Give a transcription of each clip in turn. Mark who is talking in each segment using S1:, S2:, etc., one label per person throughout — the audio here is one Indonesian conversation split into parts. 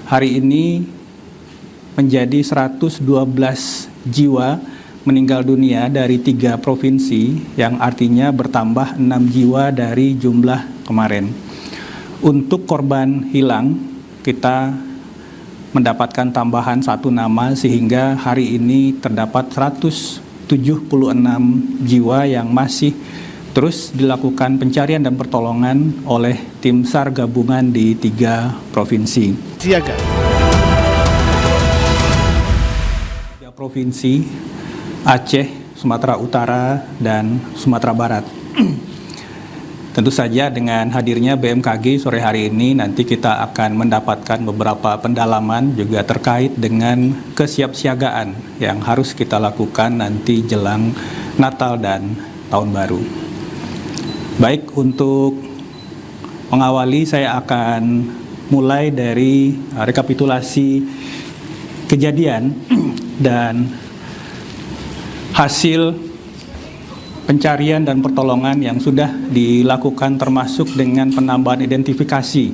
S1: hari ini menjadi 112 jiwa meninggal dunia dari 3 provinsi, yang artinya bertambah 6 jiwa dari jumlah kemarin. Untuk korban hilang, kita mendapatkan tambahan 1 nama sehingga hari ini terdapat 176 jiwa yang masih terus dilakukan pencarian dan pertolongan oleh tim SAR gabungan di 3 provinsi.
S2: Siaga.
S1: 3 provinsi, Aceh, Sumatera Utara, dan Sumatera Barat. Tentu saja dengan hadirnya BMKG sore hari ini nanti kita akan mendapatkan beberapa pendalaman juga terkait dengan kesiapsiagaan yang harus kita lakukan nanti jelang Natal dan Tahun Baru. Baik, untuk mengawali saya akan mulai dari rekapitulasi kejadian dan hasil pencarian dan pertolongan yang sudah dilakukan, termasuk dengan penambahan identifikasi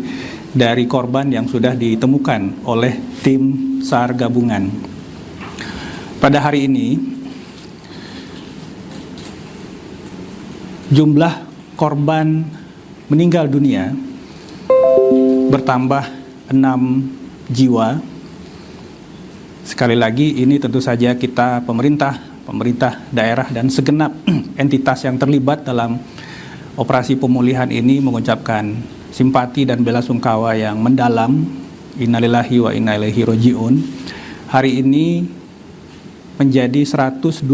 S1: dari korban yang sudah ditemukan oleh tim SAR gabungan. Pada hari ini, jumlah korban meninggal dunia bertambah 6 jiwa. Sekali lagi, ini tentu saja kita pemerintah daerah dan segenap entitas yang terlibat dalam operasi pemulihan ini mengucapkan simpati dan belasungkawa yang mendalam. Innalillahi wa inna ilaihi rajiun. Hari ini menjadi 112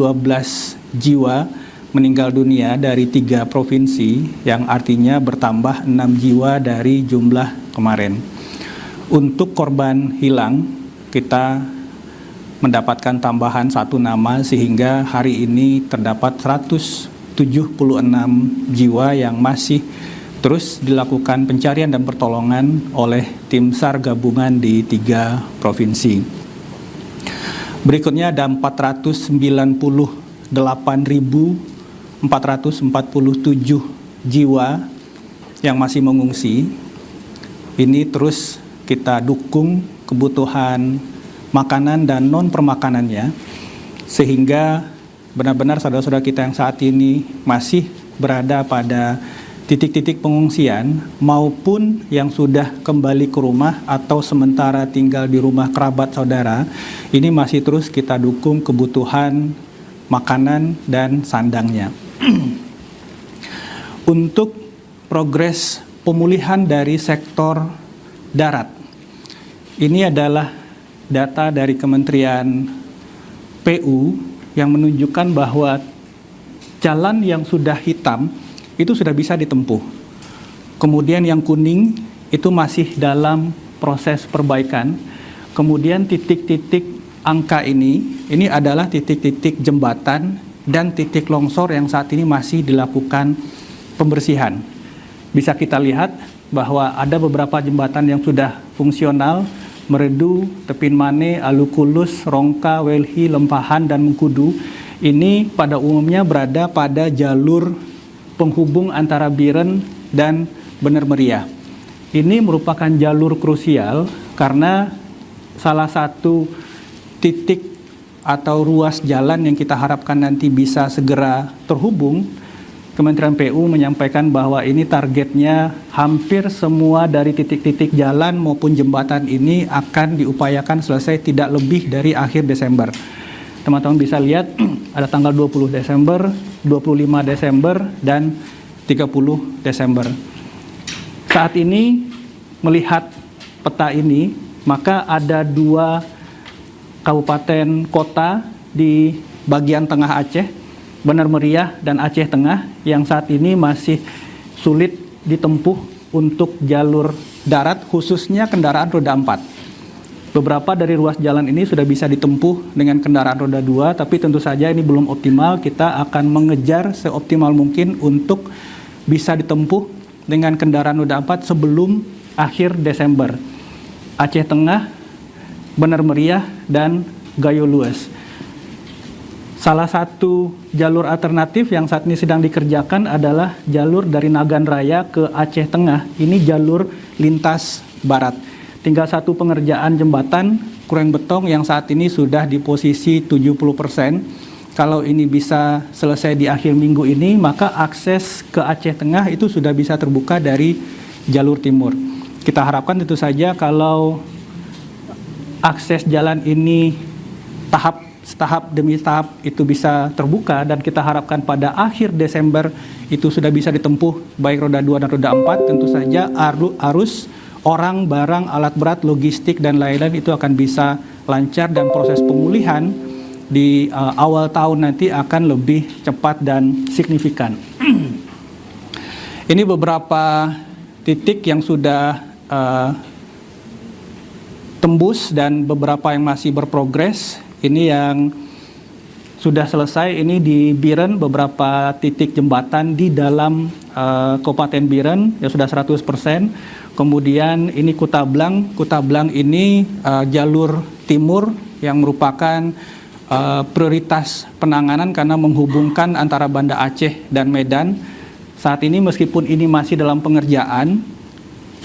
S1: jiwa meninggal dunia dari 3 provinsi, yang artinya bertambah 6 jiwa dari jumlah kemarin. Untuk korban hilang, kita mendapatkan tambahan 1 nama sehingga hari ini terdapat 176 jiwa yang masih terus dilakukan pencarian dan pertolongan oleh tim SAR gabungan di 3 provinsi. Berikutnya ada 498.447 jiwa yang masih mengungsi. Ini terus kita dukung kebutuhan makanan dan non-permakanannya, sehingga benar-benar saudara-saudara kita yang saat ini masih berada pada titik-titik pengungsian maupun yang sudah kembali ke rumah atau sementara tinggal di rumah kerabat saudara, ini masih terus kita dukung kebutuhan makanan dan sandangnya. Untuk progres pemulihan dari sektor darat, ini adalah data dari Kementerian PU yang menunjukkan bahwa jalan yang sudah hitam itu sudah bisa ditempuh. Kemudian yang kuning itu masih dalam proses perbaikan. Kemudian titik-titik angka ini adalah titik-titik jembatan dan titik longsor yang saat ini masih dilakukan pembersihan. Bisa kita lihat bahwa ada beberapa jembatan yang sudah fungsional, Meredu, Tepin Mane, Alukulus, Rongka, Welhi, Lempahan, dan Mengkudu. Ini pada umumnya berada pada jalur penghubung antara Biren dan Bener Meriah. Ini merupakan jalur krusial karena salah satu titik atau ruas jalan yang kita harapkan nanti bisa segera terhubung. Kementerian PU menyampaikan bahwa ini targetnya hampir semua dari titik-titik jalan maupun jembatan ini akan diupayakan selesai tidak lebih dari akhir Desember. Teman-teman bisa lihat ada tanggal 20 Desember, 25 Desember, dan 30 Desember. Saat ini melihat peta ini, maka ada 2 kabupaten kota di bagian tengah Aceh, Bener Meriah dan Aceh Tengah, yang saat ini masih sulit ditempuh untuk jalur darat, khususnya kendaraan roda 4. Beberapa dari ruas jalan ini sudah bisa ditempuh dengan kendaraan roda 2, tapi tentu saja ini belum optimal. Kita akan mengejar seoptimal mungkin untuk bisa ditempuh dengan kendaraan roda 4 sebelum akhir Desember. Aceh Tengah, Bener Meriah, dan Gayo Lues. Salah satu jalur alternatif yang saat ini sedang dikerjakan adalah jalur dari Nagan Raya ke Aceh Tengah. Ini jalur lintas barat. tinggal satu pengerjaan jembatan Krueng Betong yang saat ini sudah di posisi 70%. Kalau ini bisa selesai di akhir minggu ini, maka akses ke Aceh Tengah itu sudah bisa terbuka dari jalur timur. Kita harapkan tentu saja kalau akses jalan ini tahap demi tahap itu bisa terbuka, dan kita harapkan pada akhir Desember itu sudah bisa ditempuh baik roda 2 dan roda 4, tentu saja arus orang, barang, alat berat, logistik, dan lain-lain itu akan bisa lancar, dan proses pemulihan di awal tahun nanti akan lebih cepat dan signifikan. Ini beberapa titik yang sudah tembus dan beberapa yang masih berprogres. Ini yang sudah selesai, ini di Biren beberapa titik jembatan di dalam Kabupaten Biren ya sudah 100%. Kemudian ini Kutablang ini jalur timur yang merupakan prioritas penanganan karena menghubungkan antara Banda Aceh dan Medan. Saat ini meskipun ini masih dalam pengerjaan,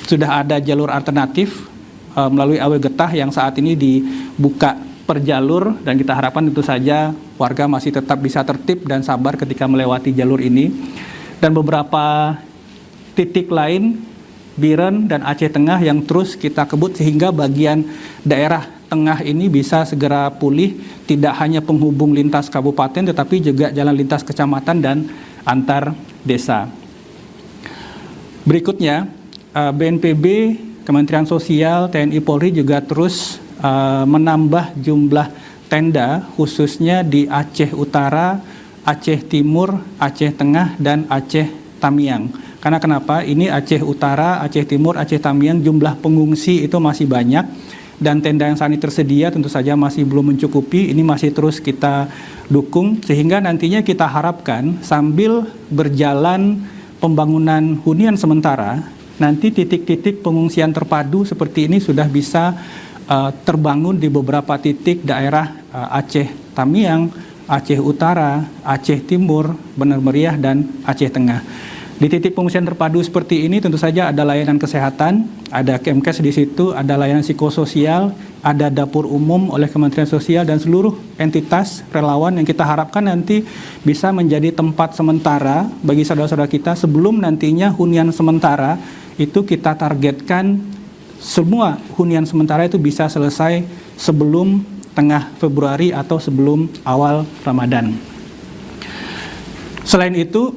S1: sudah ada jalur alternatif melalui Awe Getah yang saat ini dibuka per jalur, dan kita harapkan tentu saja warga masih tetap bisa tertib dan sabar ketika melewati jalur ini. Dan beberapa titik lain Biren dan Aceh Tengah yang terus kita kebut sehingga bagian daerah tengah ini bisa segera pulih, tidak hanya penghubung lintas kabupaten tetapi juga jalan lintas kecamatan dan antar desa. Berikutnya, BNPB, Kementerian Sosial, TNI Polri juga terus menambah jumlah tenda khususnya di Aceh Utara, Aceh Timur, Aceh Tengah, dan Aceh Tamiang. Karena kenapa? Ini Aceh Utara, Aceh Timur, Aceh Tamiang jumlah pengungsi itu masih banyak, dan tenda yang saat ini tersedia tentu saja masih belum mencukupi. Ini masih terus kita dukung sehingga nantinya kita harapkan sambil berjalan pembangunan hunian sementara, nanti titik-titik pengungsian terpadu seperti ini sudah bisa terbangun di beberapa titik daerah Aceh Tamiang, Aceh Utara, Aceh Timur, Bener Meriah, dan Aceh Tengah. Di titik pengungsian terpadu seperti ini tentu saja ada layanan kesehatan, ada Kemkes di situ, ada layanan psikososial, ada dapur umum oleh Kementerian Sosial dan seluruh entitas relawan yang kita harapkan nanti bisa menjadi tempat sementara bagi saudara-saudara kita sebelum nantinya hunian sementara itu kita targetkan semua hunian sementara itu bisa selesai sebelum tengah Februari atau sebelum awal Ramadan. Selain itu,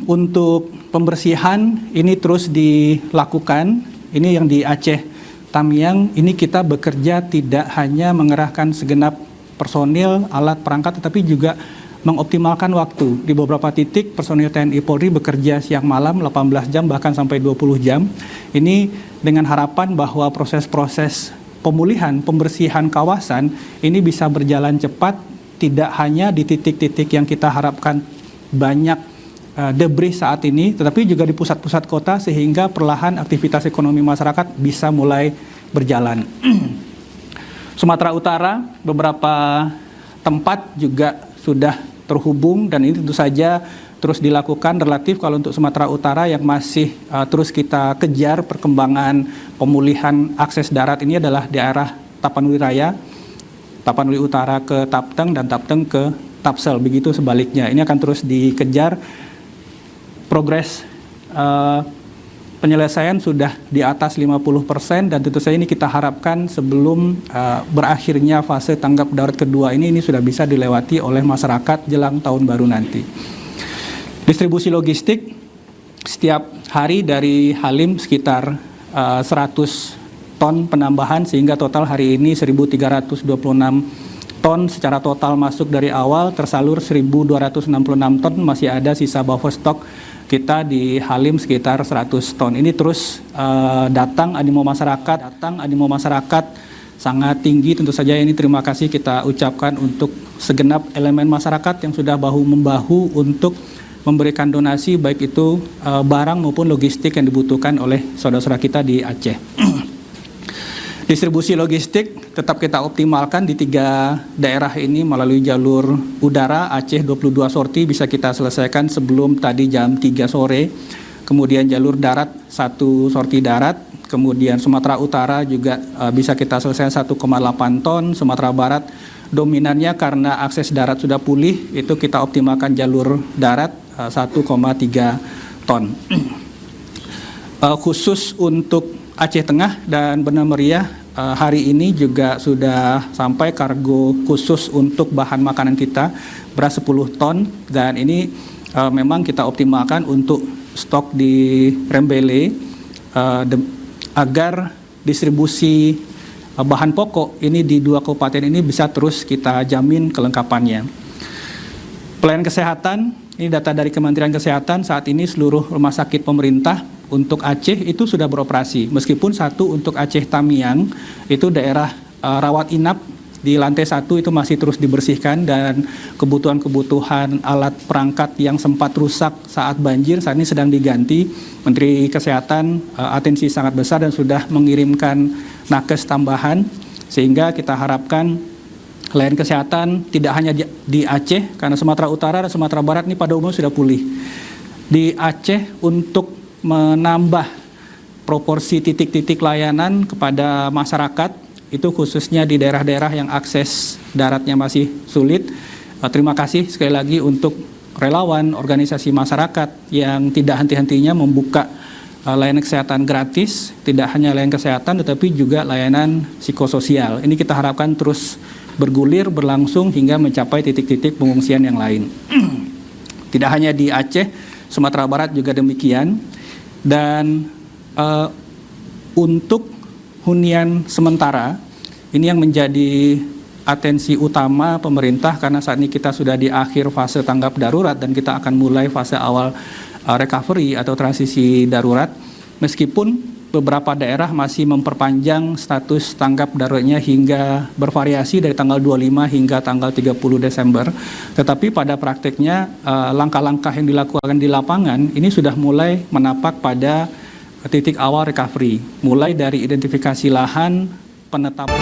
S1: untuk pembersihan ini terus dilakukan. Ini yang di Aceh Tamiang, ini kita bekerja tidak hanya mengerahkan segenap personil, alat perangkat, tetapi juga mengoptimalkan waktu. Di beberapa titik personil TNI Polri bekerja siang malam 18 jam bahkan sampai 20 jam. Ini dengan harapan bahwa proses-proses pemulihan, pembersihan kawasan ini bisa berjalan cepat, tidak hanya di titik-titik yang kita harapkan banyak debris saat ini, tetapi juga di pusat-pusat kota sehingga perlahan aktivitas ekonomi masyarakat bisa mulai berjalan. Sumatera Utara, beberapa tempat juga sudah terhubung dan ini tentu saja terus dilakukan relatif. Kalau untuk Sumatera Utara yang masih terus kita kejar perkembangan pemulihan akses darat ini adalah daerah Tapanuli Raya, Tapanuli Utara ke Tapteng dan Tapteng ke Tapsel, begitu sebaliknya. Ini akan terus dikejar. Progres penyelesaian sudah di atas 50% dan tentu saja ini kita harapkan sebelum berakhirnya fase tanggap darurat kedua ini sudah bisa dilewati oleh masyarakat jelang tahun baru nanti. Distribusi logistik setiap hari dari Halim sekitar 100 ton penambahan sehingga total hari ini 1.326 ton secara total masuk dari awal, tersalur 1.266 ton, masih ada sisa buffer stock kita di Halim sekitar 100 ton. Ini terus datang animo masyarakat sangat tinggi. Tentu saja ini terima kasih kita ucapkan untuk segenap elemen masyarakat yang sudah bahu-membahu untuk memberikan donasi baik itu barang maupun logistik yang dibutuhkan oleh saudara-saudara kita di Aceh. Distribusi logistik tetap kita optimalkan di 3 daerah ini melalui jalur udara. Aceh 22 sorti bisa kita selesaikan sebelum tadi jam 3 sore. Kemudian jalur darat 1 sorti darat. kemudian Sumatera Utara juga bisa kita selesaikan 1,8 ton, Sumatera Barat dominannya karena akses darat sudah pulih, itu kita optimalkan jalur darat 1,3 ton. Khusus untuk Aceh Tengah dan Benar Meriah, hari ini juga sudah sampai kargo khusus untuk bahan makanan kita, beras 10 ton, dan ini memang kita optimalkan untuk stok di Rembele agar distribusi bahan pokok ini di 2 kabupaten ini bisa terus kita jamin kelengkapannya. Pelayanan kesehatan, ini data dari Kementerian Kesehatan, saat ini seluruh rumah sakit pemerintah untuk Aceh itu sudah beroperasi. Meskipun satu untuk Aceh Tamiang, itu daerah rawat inap di lantai 1 itu masih terus dibersihkan, dan kebutuhan-kebutuhan alat perangkat yang sempat rusak saat banjir saat ini sedang diganti. Menteri Kesehatan atensi sangat besar dan sudah mengirimkan nakes tambahan, sehingga kita harapkan layanan kesehatan tidak hanya di Aceh, karena Sumatera Utara dan Sumatera Barat ini pada umumnya sudah pulih. Di Aceh untuk menambah proporsi titik-titik layanan kepada masyarakat, itu khususnya di daerah-daerah yang akses daratnya masih sulit. Terima kasih sekali lagi untuk relawan organisasi masyarakat yang tidak henti-hentinya membuka layanan kesehatan gratis, tidak hanya layanan kesehatan tetapi juga layanan psikososial. Ini kita harapkan terus bergulir, berlangsung hingga mencapai titik-titik pengungsian yang lain. Tidak hanya di Aceh, Sumatera Barat juga demikian. Dan untuk hunian sementara, ini yang menjadi atensi utama pemerintah, karena saat ini kita sudah di akhir fase tanggap darurat dan kita akan mulai fase awal recovery atau transisi darurat. Meskipun beberapa daerah masih memperpanjang status tanggap daruratnya hingga bervariasi dari tanggal 25 hingga tanggal 30 Desember. Tetapi pada prakteknya langkah-langkah yang dilakukan di lapangan ini sudah mulai menapak pada titik awal recovery. Mulai dari identifikasi lahan, penetapan